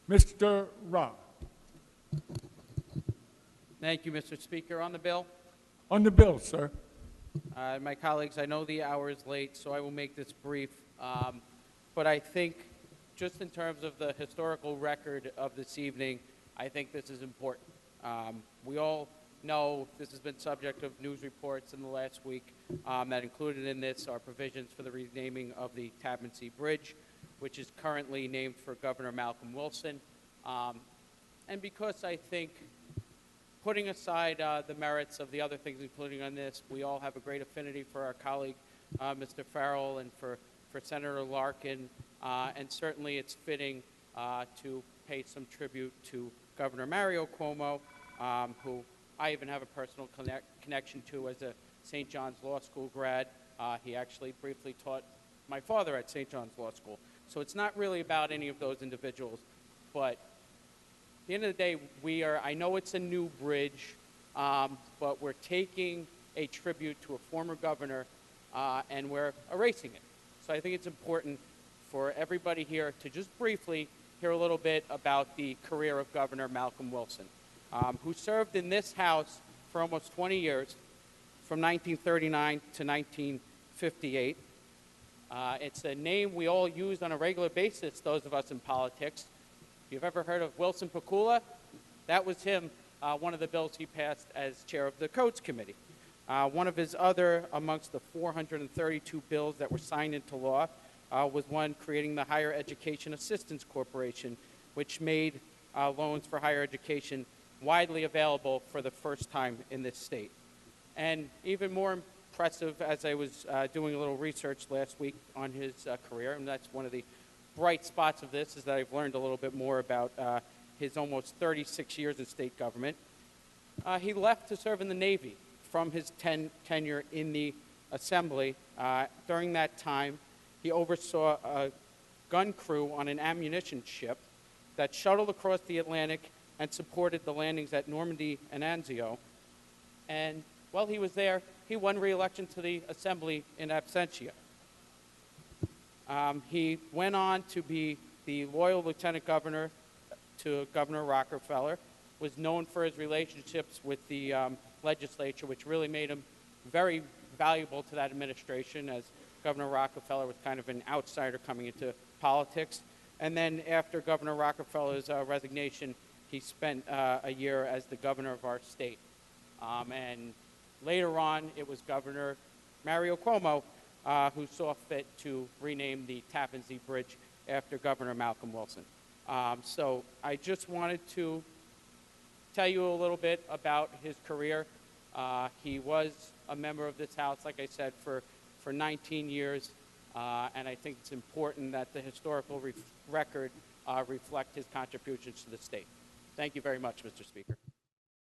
Mr. Ra. Thank you, Mr. Speaker. On the bill, On the bill, sir. my colleagues, I know the hour is late, so I will make this brief. But I think just in terms of the historical record of this evening, I think this is important. We all know this has been subject of news reports in the last week that included in this are provisions for the renaming of the Tappan Bridge, which is currently named for Governor Malcolm Wilson. And because I think, putting aside the merits of the other things including on this, we all have a great affinity for our colleague, Mr. Farrell, and for Senator Larkin, and certainly it's fitting to pay some tribute to Governor Mario Cuomo, who I even have a personal connection to as a St. John's Law School grad. He actually briefly taught my father at St. John's Law School. So it's not really about any of those individuals, but at the end of the day, I know it's a new bridge, but we're taking a tribute to a former governor, and we're erasing it. So I think it's important for everybody here to just briefly hear a little bit about the career of Governor Malcolm Wilson, who served in this House for almost 20 years, from 1939 to 1958. It's a name we all use on a regular basis, those of us in politics. If you've ever heard of Wilson Pakula, that was him, one of the bills he passed as chair of the Codes Committee. One of his other, amongst the 432 bills that were signed into law, was one creating the Higher Education Assistance Corporation, which made loans for higher education widely available for the first time in this state. And even more impressive, as I was doing a little research last week on his career, and that's one of the bright spots of this, is that I've learned a little bit more about his almost 36 years in state government. He left to serve in the Navy from his tenure in the Assembly. During that time, he oversaw a gun crew on an ammunition ship that shuttled across the Atlantic and supported the landings at Normandy and Anzio. And while he was there, he won re-election to the Assembly in absentia. He went on to be the loyal lieutenant governor to Governor Rockefeller, was known for his relationships with the legislature, which really made him very valuable to that administration, as Governor Rockefeller was kind of an outsider coming into politics. And then after Governor Rockefeller's resignation, he spent a year as the governor of our state. And later on, it was Governor Mario Cuomo who saw fit to rename the Tappan Bridge after Governor Malcolm Wilson. So I just wanted to tell you a little bit about his career. He was a member of this House, like I said, for 19 years, and I think it's important that the historical record reflect his contributions to the state. Thank you very much, Mr. Speaker.